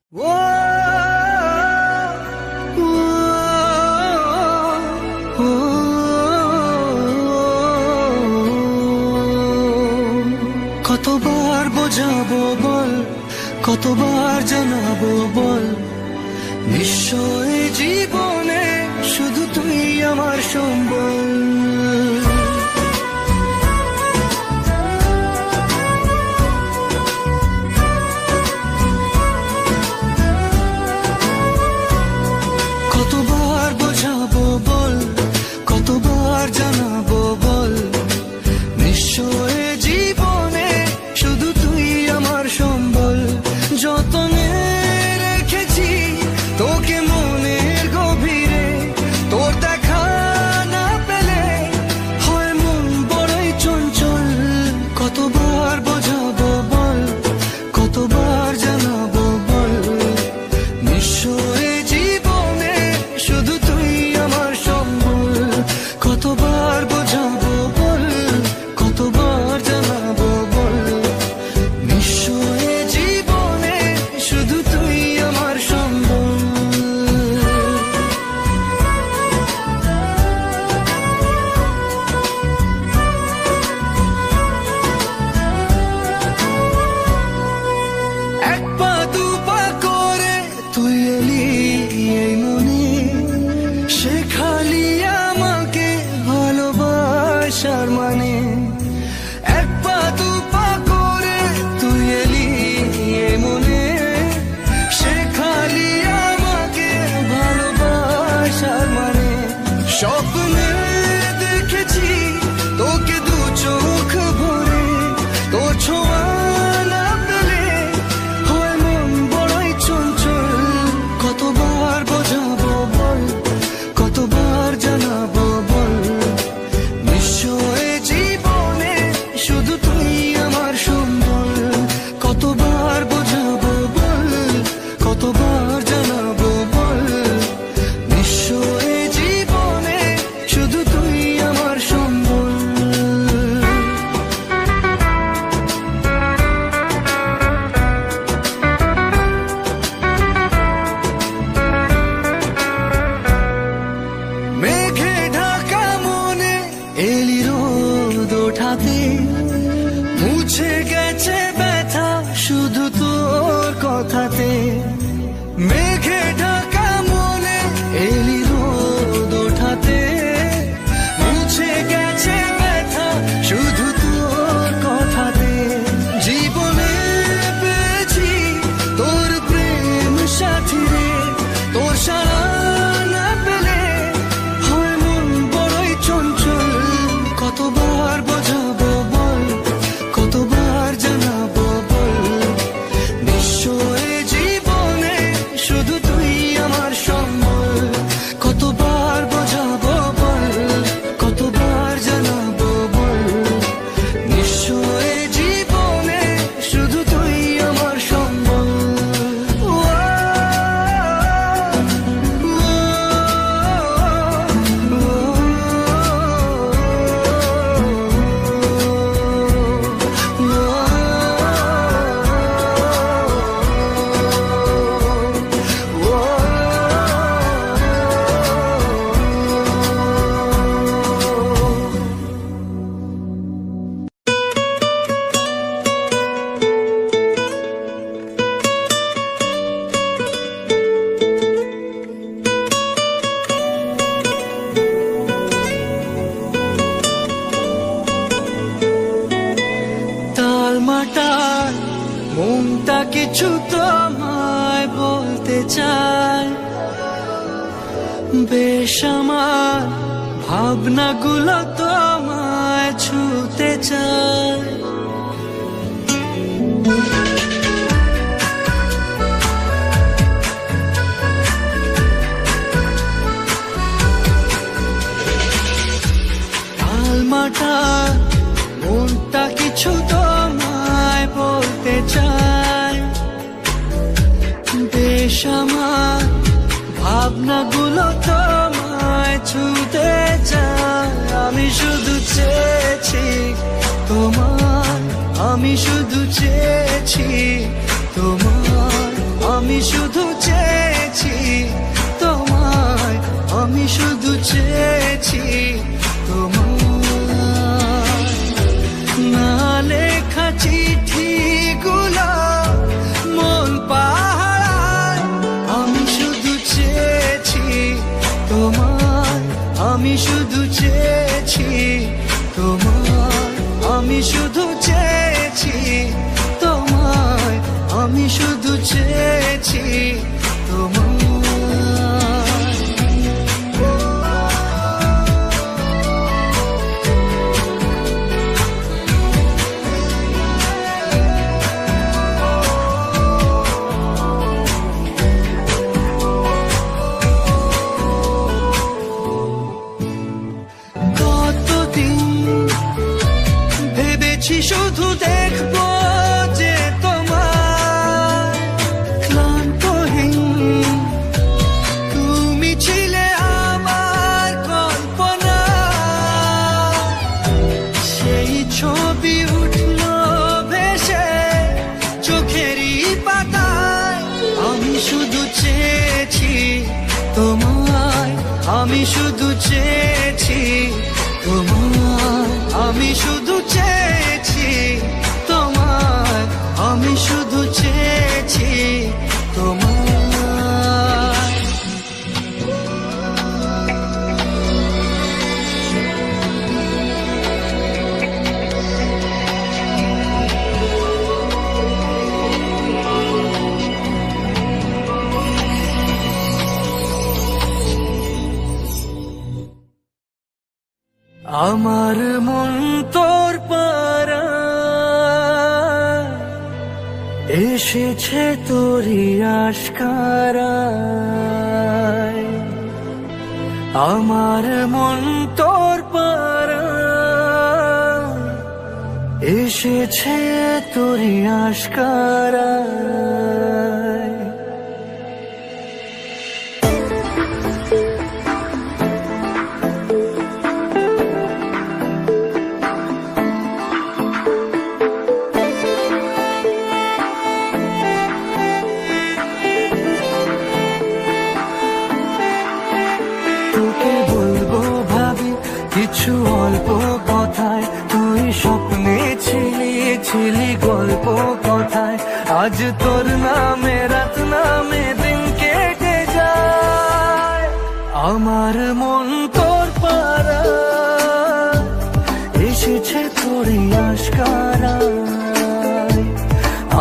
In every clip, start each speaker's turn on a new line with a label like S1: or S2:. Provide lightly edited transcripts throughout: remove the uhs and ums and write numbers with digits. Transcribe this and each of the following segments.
S1: কতবার বোঝাবো বল, কতবার জানাবো বল, নিশ্চয় জীবনে শুধু তুই আমার সম্বল। কতবার বোঝাবো বল, কতবার জানাবো বল, নিশ্চয় জীবনে শুধু তুই আমার সম্বল। যতনে রেখেছি তোকে মনের গভীরে, তোর দেখা না পেলে হয় মন বড়ই চঞ্চল। কতবার বোঝাবো বল, কতবার জানাবো বল, নিশ্চয় জীবনে শুধু তুই আমার সম্বল। কতবার বোঝাবো বল, কতবার জানাবো বল, নিশ্চয় জীবনে শুধু তুই আমার সম্বল। এক পা দু পা করে তুই এলি এই মনে, শেখালি আমাকে ভালোবাসার মানে। এক পা দু পা করে তুই এলি এই মনে, শেখালি আমাকে ভালোবাসার মানে। স্বপ্নে দেখেছি তোকে দু চোখ ভরে, তোর ছোঁয়া না পেলে হয় মন বড়ই চঞ্চল। কতবার বোঝাবো বল, কতবার জানাবো বল, নিশ্চয় জীবনে শুধু তুই আমার সম্বল। কতবার বোঝাবো বল, কতবার জানাবো বল, নিশ্চয় জীবনে শুধু তুই আমার সম্বল। মেঘে ঢাকা মনে এলি রোদ ওঠাতে, মুছে গেছে ব্যথা শুধু তোর কথাতে। মেঘে ঢাকা মনে এলি রোদ ওঠাতে, মুছে গেছে ব্যথা শুধু তোর কথাতে। জীবনে পেয়েছি তোর প্রেম সাথী রে, তোর সারা না পেলে হয় মন বড়ই চঞ্চল। কতবার বোঝাবো বল, কতবার জানাবো বল, নিশ্চয় জীবনে শুধু তুই আমার সম্বল। কতবার বোঝাবো বল, কতবার জানাবো বল, নিশ্চয় জীবনে শুধু তুই আমার সম্বল। তালমাটার মনটা কিছু তোমায় বলতে চায়, বেশ আমার ভাবনাগুলো তোমায় ছুতে চায়। তালমাটার মনটা কিছু তোমায় বলতে চায়, বেশ আমার ভাবনাগুলো তোমায় ছুতে চায়। আমি শুধু চেয়েছি তোমার, আমি শুধু চেয়েছি তোমার, আমি আমি শুধু চেয়েছি তোমায়, আমি শুধু চেয়েছি তোমায়। না লেখা চিঠিগুলো মন পাহারায়, আমি শুধু চেয়েছি তোমায়, আমি শুধু চেয়েছি তোমায়, আমি শুধু চেয়েছি তোমায়, আমি শুধু চেয়েছি তোমায়। শুধু দেখবো যে তোমার ক্লান্তহীন, তুমি ছিলে আমার কল্পনা, সেই ছবি উঠলো ভেসে চোখেরই পাতায়। আমি শুধু চেয়েছি তোমায়, আমি শুধু চেয়েছি তোমায়, আমি শুধু চেয়েছি তোমায়, আমি শুধু চেয়েছি তোমায়। আমার মন তোর পাড়ায় এসেছে তোরই আশকারায়, আমার মন তোর পাড়ায় এসেছে তোরই আশকারায়। কিছু অল্প কথায় তুই স্বপ্নে ছিলি, ছিলি গল্প কথায়, আজ তোর নামে রাত নামে দিন কেটে যায়। আমার মন তোর পাড়ায় এসেছে তোরই আশকারায়,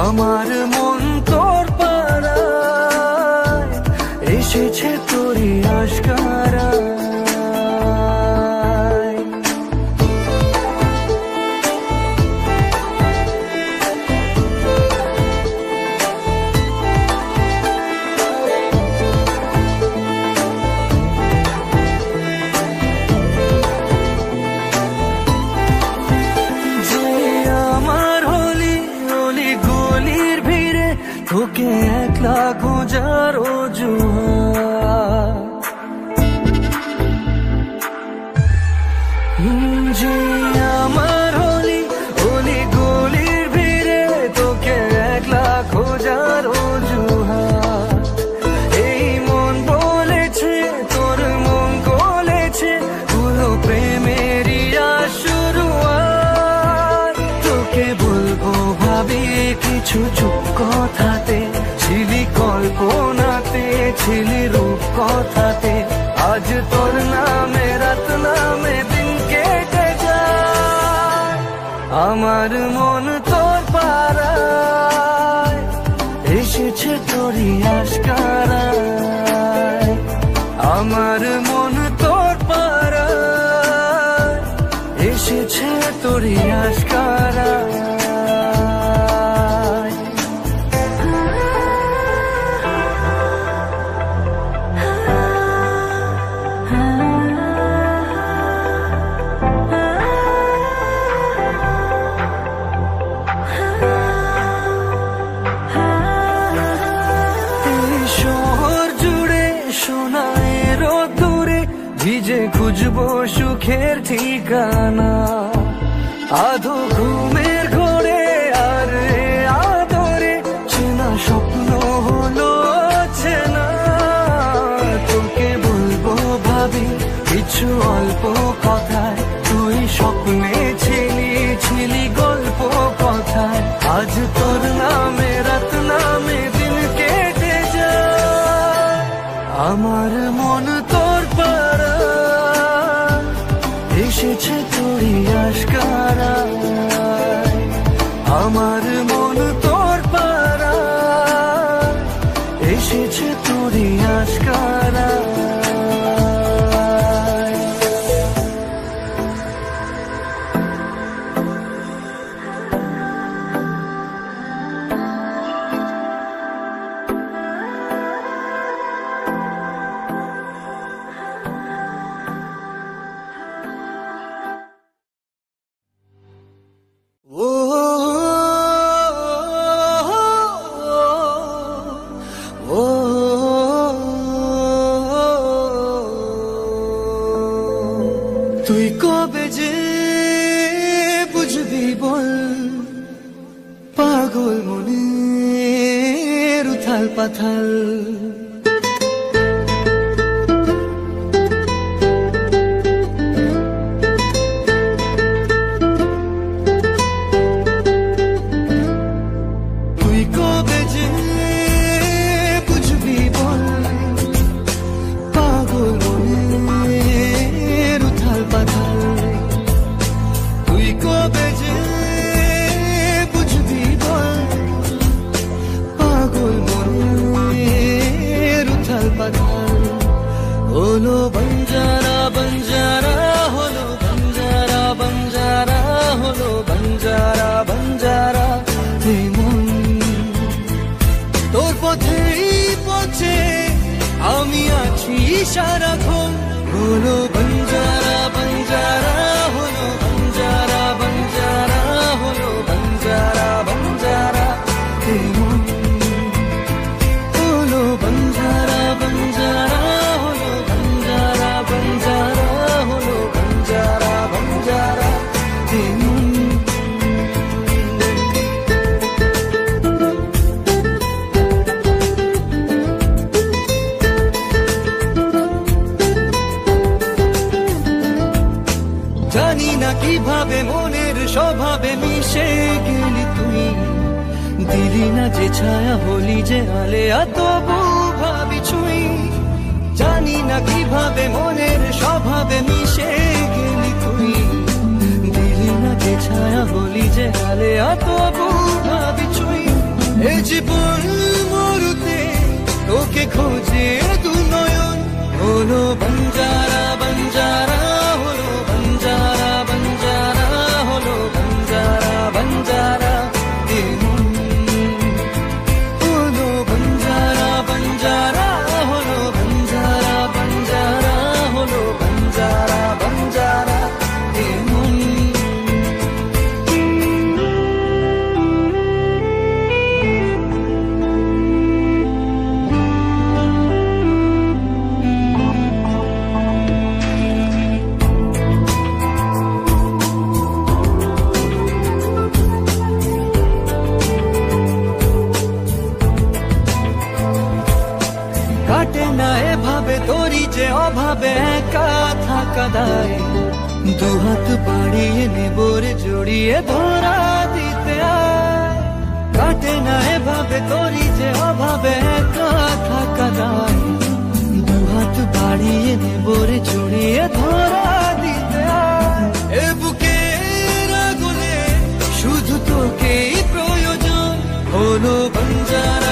S1: আমার মন তোর পাড়ায় এসেছে তোরই আশকারায়। তোকে একলা খোঁজার অজুহাত, যে আমার হলি অলি গলির ভিড়ে তোকে একলা খোঁজার অজুহাত। এই মন বলেছে তোর মন গলেছে, হলো প্রেমেরই শুরুয়াত। তোকে বলবো ভাবি কিছু চুপ কথাতে, ছিলি কল্পনাতে, ছিলি রূপ কথাতে, আজ তোর নামে রাত নামে দিন কেটে যায়। আমার মন তোর পাড়ায় এসেছে তোরই আশকারায়, আমার মন তোর পাড়ায় এসেছে তোরই আশকারায়। ভিজে খুঁজবো সুখের ঠিকানা, আধো ঘুমের ঘোরে আর আদরে চেনা স্বপ্ন হলো এসেছে তোরই আশকারা। তুই কবে যে বুঝবি বল পাগল মনের উথাল পাথাল। তুই কবে যে বুঝবি বল পাগল মনের উথাল পাথাল। তুই কবে যে বুঝবি বল পাগল মনের উথাল পাথাল। হলো বঞ্জারা বঞ্জারা হলো বঞ্জারা বঞ্জারা হলো বঞ্জারা বঞ্জারা। মন তোর পথেই পথে আমি আছি সারাক্ষণ। হলো বঞ্জারা বঞ্জারা হলো বঞ্জারা বঞ্জারা হলো বঞ্জারা বঞ্জারা। মন হলো বঞ্জারা বঞ্জারা হলো বঞ্জারা বঞ্জারা হলো বঞ্জারা বঞ্জারা। জানি না কিভাবে মনের স্বভাবে মিশে গেলি তুই। দিলি না যে ছায়া হলি যে আলেয়া তবু ভাবি ছুঁই। জানি না কিভাবে মনের স্বভাবে মিশে গেলি তুই। দিলি না যে ছায়া হলি যে আলেয়া তবু ভাবি ছুঁই। এ জীবন মরুতে তোকে খোঁজে দু নয়ন। হলো বঞ্জারা বঞ্জারা হলো বঞ্জারা বঞ্জারা হলো বঞ্জারা বঞ্জারা। হলো বঞ্জারা বঞ্জারা হলো বঞ্জারা বঞ্জারা হলো বঞ্জারা বঞ্জারা। কাটে না এভাবে তোরই যে অভাবে একা থাকা দায়। দুহাত বাড়িয়ে নেবরে জড়িয়ে ধরা দিতে আয়। কাটে না এভাবে তোরই যে অভাবে একা থাকা দায়। দুহাত বাড়িয়ে নেবরে জড়িয়ে ধরা দিতে আয়। এ বুকের আগুনে শুধু তোকেই প্রয়োজন। হলো বঞ্জারা